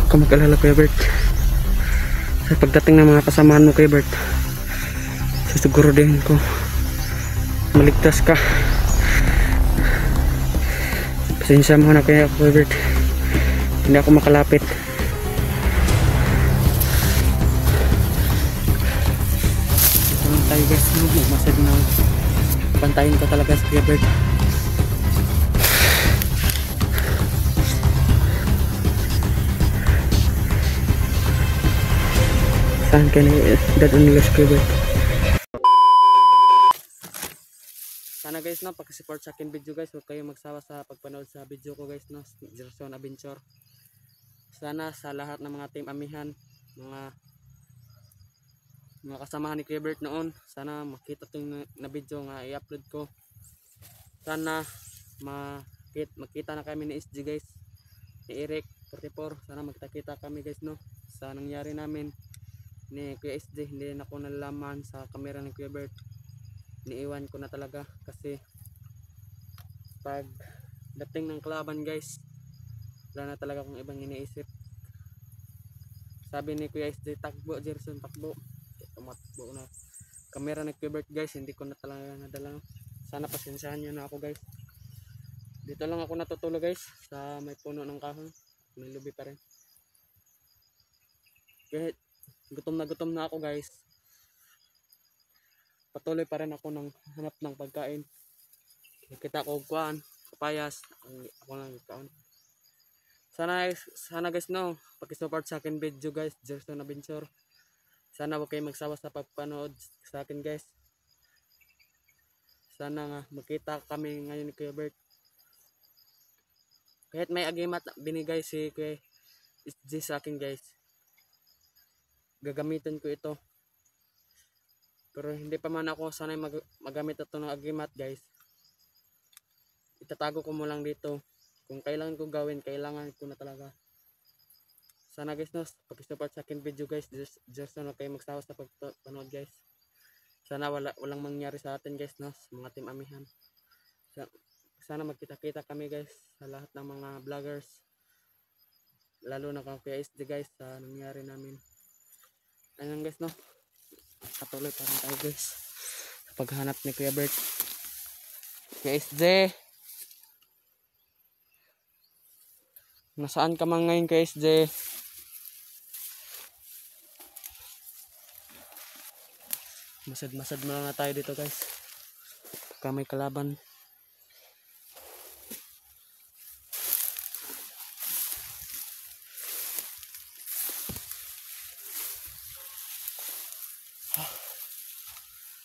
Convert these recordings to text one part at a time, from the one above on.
ka mag-alala Kuya Bert. Sa pagdating ng mga kasamahan mo Kuya Bert, siguro din ko maligtas ka. Pasensya mo na Kuya Bert, hindi ako makalapit. Ito lang tayo guys, masad na pantayin ko talaga si Kuya Bert. Saan ka na dadon nila si Kuya Bert? Sana guys no, pag-support sa akin video guys, huwag kayong magsawa sa pagpanood sa video ko guys no, Gerson Adventure. Sana sa lahat ng mga team amihan, mga kasamahan ni Kuya Bert noon, sana makita itong na video nga i-upload ko. Sana makita na kami ni SG guys, ni Eric 44. Sana magtakita kami guys no, sa nangyari namin ni Kuya SG. Hindi na ako nalalaman sa camera ni Kuya Bert, niiwan ko na talaga kasi pag dating ng kalaban guys, wala na talaga akong ibang iniisip. Sabi ni Kuya SG, takbo Gerson, takbo. Tumakbo na camera ni Kuya Bert guys, hindi ko na talaga nadala. Sana pasensyahan nyo na ako guys. Dito lang ako natutulog guys, sa may puno ng kahoy, may lubi pa rin. Kahit gutom na ako guys, patuloy pa rin ako ng hanap ng pagkain. Kita ko kuan, kapayas, ako lang kaon. Sana guys no, paki-support sa akin video guys, Gerson Adventure. Sana huwag kayong magsawa sa pagpanood sa akin guys. Sana nga makita kami ngayon ni Kuya Bert. Kahit may agimat binigay si Kuya SG sa akin guys, gagamitin ko ito. Pero hindi pa man ako sanay magamit ito ng agimat guys. Itatago ko mo lang dito. Kung kailangan ko gawin, kailangan ko na talaga. Sana guys no, pag-support sa akin video guys, Gerson, huwag kayo magsawa sa pagpanood guys. Sana walang mangyari sa atin guys no, sa mga team amihan. Sana magkita-kita kami guys sa lahat ng mga vloggers, lalo na kay SG guys, sa nangyari namin. Ayun guys no, patuloy pa rin tayo guys sa paghanap ni Kuya Bert. Kuya SG, nasaan ka man ngayon Kuya SG? Masad mo lang na tayo dito guys, baka may kalaban.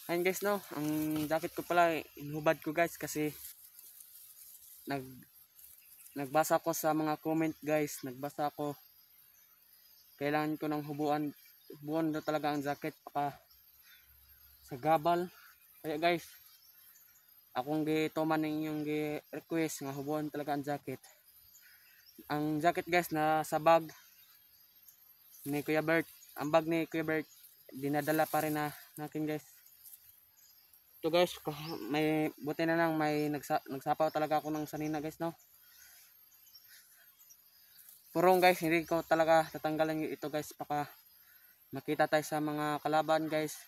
Ayun guys no, ang jacket ko pala inhubad ko guys kasi nagbasa ko sa mga comment guys, nagbasa ko kailangan ko ng hubuan na talaga ang jacket pa sa gabal. Kaya guys, akong gituman ninyong request nga hubuan talaga ang jacket. Ang jacket guys na sa bag ni Kuya Bert, ang bag ni Kuya Bert dinadala pa rin na natin guys. Ito guys, may buti na lang may nagsapaw talaga ako ng sanina guys no. Purong guys, hindi ko talaga tatanggalan ito guys, baka makita tayo sa mga kalaban guys.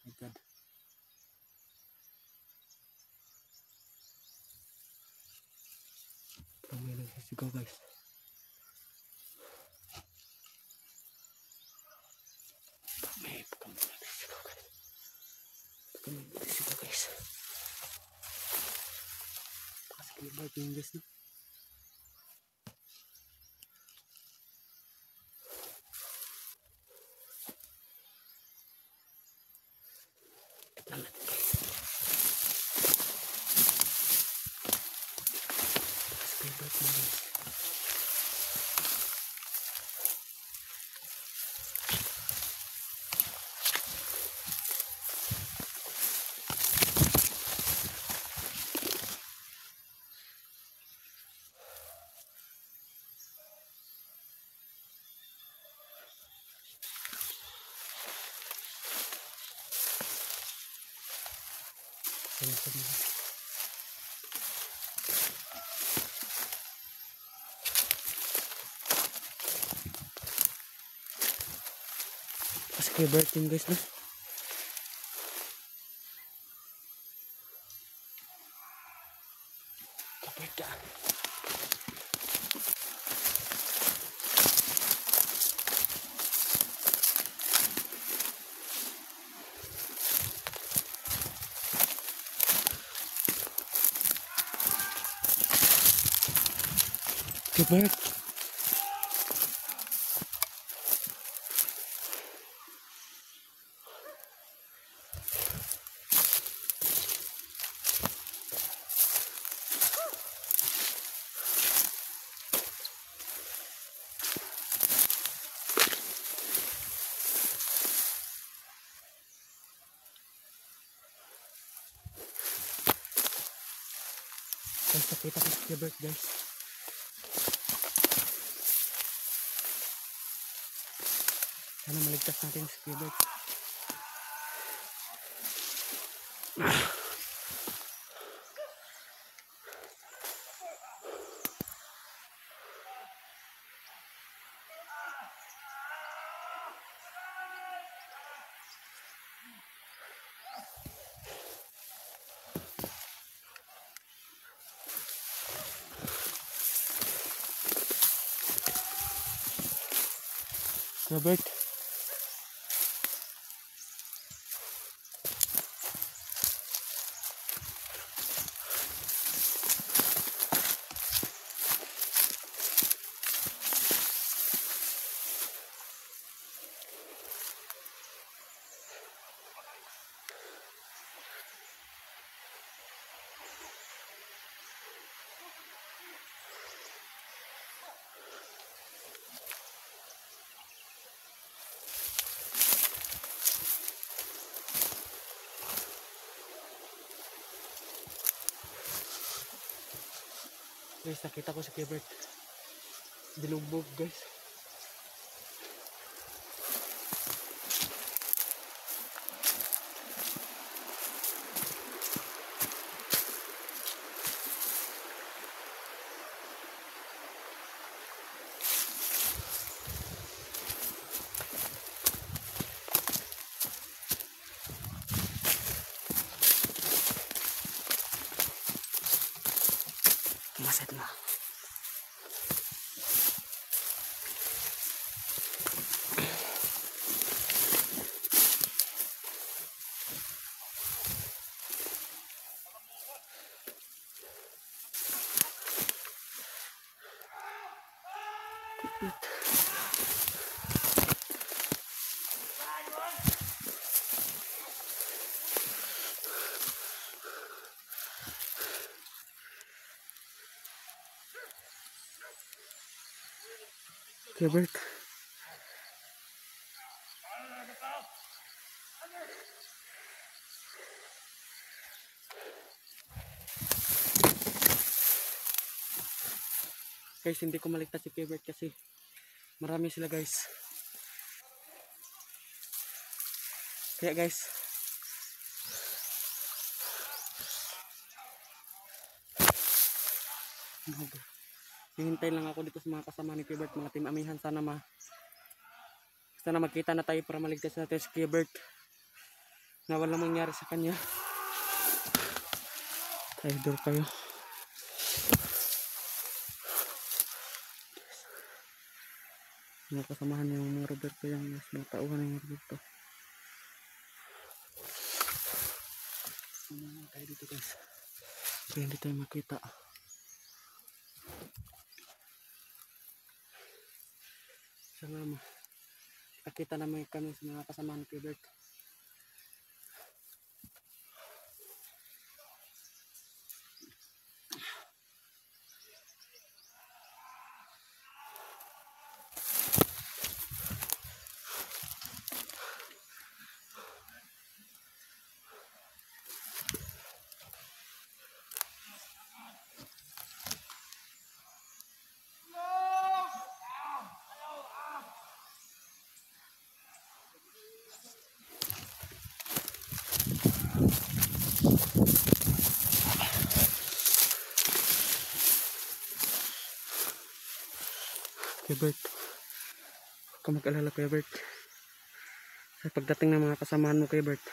My God. May nagsisigaw guys. May nagsisigaw guys. Kasi may yung guys no. si Kuya Bert yun guys, no? Kapag ka. Kuya Bert. Guys, nakita ko si Kuya Bert guys. Sana maligtas natin si Kuya Bert. Kuya Bert. Guys, nakita ko si Kuya Bert. Dilubog guys. Maset na. Kuya Bert. Guys, hindi ko maligtas si Kuya Bert kasi marami sila guys. Kaya guys, hihintay lang ako dito sa mga kasama ni Kuya Bert, mga team amihan. Sana magkita na tayo para maligtas natin si Kuya Bert na walang mangyari sa kanya. Idol kayo. Mga kasamahan yung mga Roberto, yung mga tauhan ng Roberto. Ano tayo dito guys, kaya hindi tayo makita. Sana makita naman kami sa mga kasamahan ni Kuya Bert. Kuya Bert, huwag ka mag-alala Kuya Bert. Sa pagdating ng mga kasamahan mo Kuya Bert,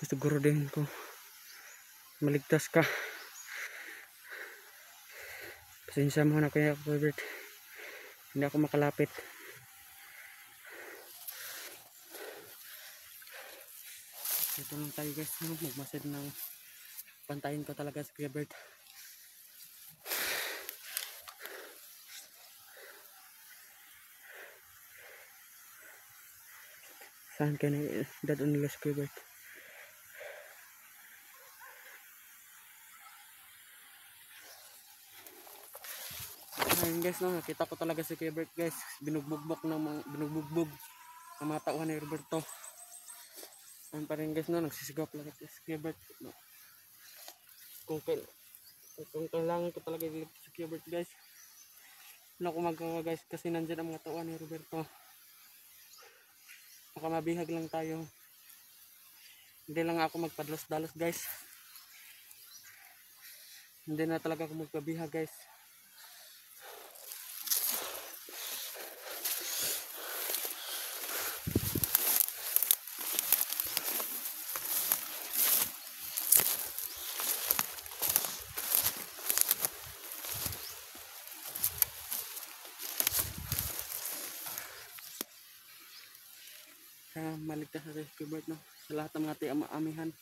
siguro din ko maligtas ka. Pasensya mo na Kuya Bert, hindi ako makalapit. Ito lang tayo guys, magmasid ng pantayin ko talaga si Kuya Bert. Saan ka na dadon nila si Kuya Bert? Ayun guys, no, nakita ko talaga si Kuya Bert guys, binugbog ng mga tauhan ni Roberto. Ayun pa rin guys, no, nagsisigaw talaga si Kuya Bert, no. Kung kailangan ko talaga si Kuya Bert guys, wala ko magagawa guys, kasi nandyan ang mga tauhan ni Roberto. Baka mabihag lang tayo, hindi lang ako magpadalos-dalos guys, hindi na talaga ako magpabihag guys. Kaya maligtas sa Kuya Bert, no, sa lahat ng mga amihan.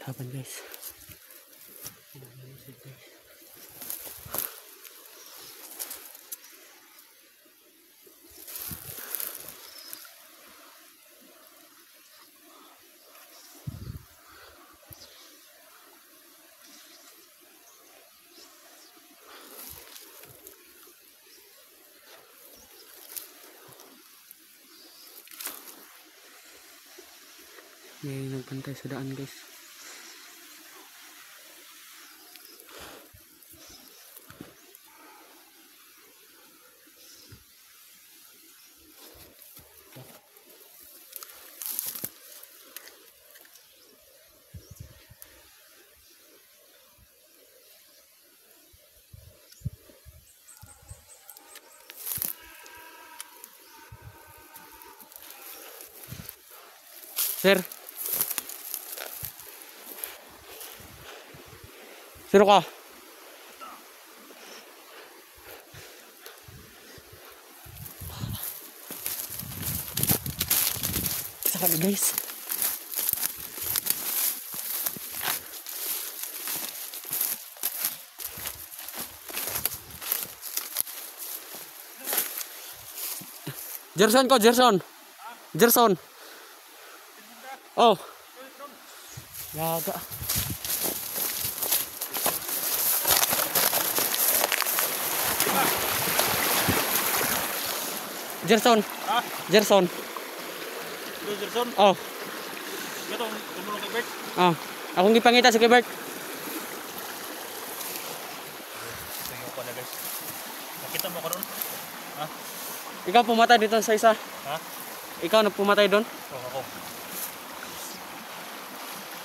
Laban guys. May nagbantay sa daan guys. Sir. Sino ka? Saka guys. Gerson ko, Gerson. Gerson. Oh. Yaga. Gerson. Ah? Gerson. Ito, Gerson? Oh. Ito, tumulong kay Bert. Oh. Akong gipangita si Bert. Tingin ko na guys. Nakita mo ko doon? Ha? Ikaw pumatay dito sa isa. Ha? Ikaw na pumatay doon. Oo, ako.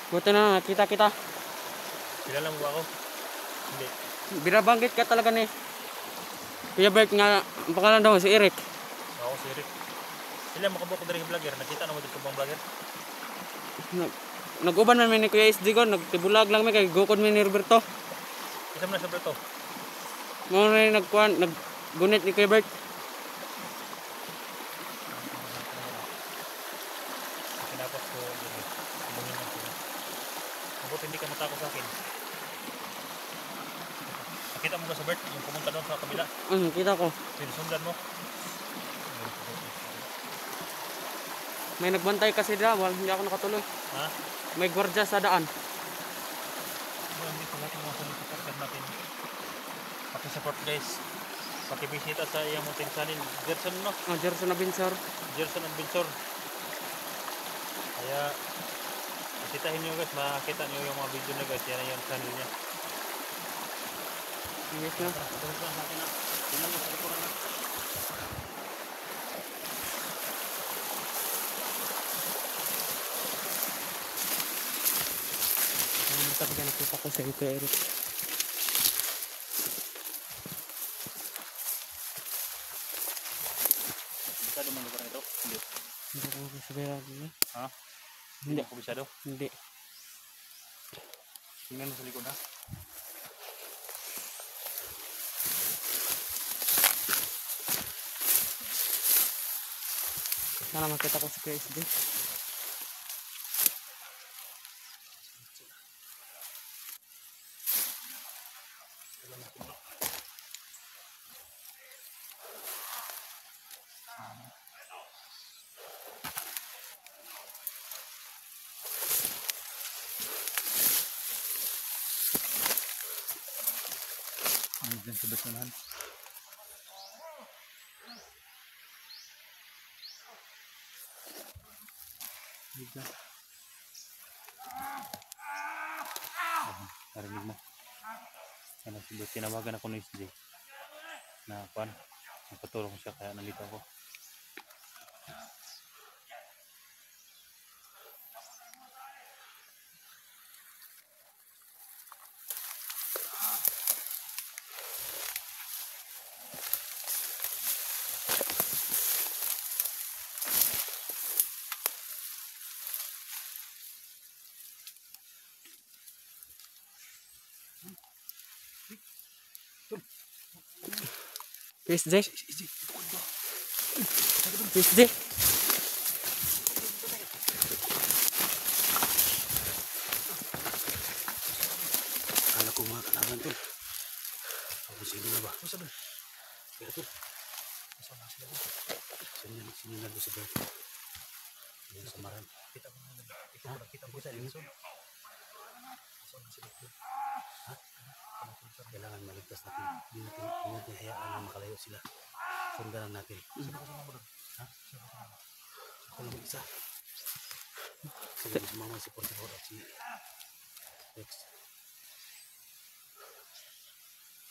Buti na nakita kita. Kilala mo ba ako? Hindi. Binabanggit ka talaga ni Kuya Bert nga ang pangalan daw si Eric. Ako si Eric. Sila makabuk ko dari vlogger. Nakita na mo dito bang vlogger? Nag-uban man ni Kuya SD ko, nagtibulag lang mi kay gukod mi ni Roberto. Isa mo na sa Berto. Mo na nagkuan, naggunit ni Kuya Bert. Mabuti hindi ka matakot sa akin. Nakita mo ba sa Bert? Yung pumunta doon sa kabila? Kita ko. Sinusundan mo? May nagbantay kasi dawal, hindi ako nakatuloy. Ha? May gwardiya sa daan. Hindi ko natin mga support natin. Paki-support guys. Paki-bisita sa iyang mountain channel. Gerson no? Jerson Abinsar. Gerson Adventure. Kaya bisitahin nyo guys. Makakita nyo yung mga video niya guys. Yan yung channel niya. Yes na. Patuloy lang natin na. Tingnan mo sa likuran na. Sabi ka nakita ko sa ito, Eric. Bisado mo lugar ito? Hindi. Hindi ko masabihan niya. Ha? Hindi. Ako bisado? Hindi. Tingnan mo sa likod ha. Sana makita ko sa KSD. Ang dyan sa basurahan. Dito. Narinig mo. Ano si Bert, tinawagan ako ni SJ. Na kuan, napatulong ko siya kaya nandito ako. KSD. KSD. Akala ko mga kalaban to. Ako sino na ba? Masa doon? Kaya to. Masa na sila doon? Sino na doon sa Bert? Yung samaran. Kita ko na. Kita ko sa Linson. Masa na sila doon? Ha? Kailangan maligtas natin. Hindi natin hayaan na makalayo sila. Sundan natin. Sino kasama mo doon? Ha? Sino kasama mo? Ako lang isa. Sige, sumama si Portibor at si Rex.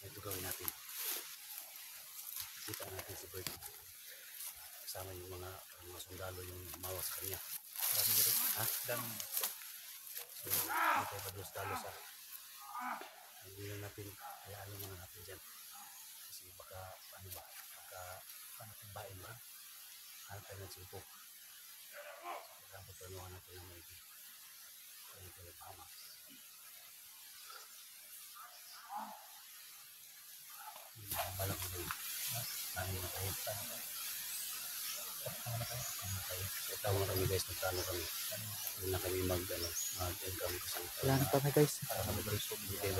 Ito gawin natin. Kita natin si Bert. Kasama yung mga sundalo yung mawa sa kanya. Dami nyo rin? Ha? Dami. So, may tayo padlos-dalos ha. Hindi lang natin, hayaan mo na natin dyan. Kasi baka, ano ba, baka natin ba? Hanap tayo ng simpo. Kailangan pagpanuhan natin ng maigi. Kaya tayo pahamak. Balak mo tayo. Tayo na tayo. Itawa na kami guys, nagtano kami. Hindi na kami mag-income kasi. Wala na pa guys. Para kami guys, hindi kayo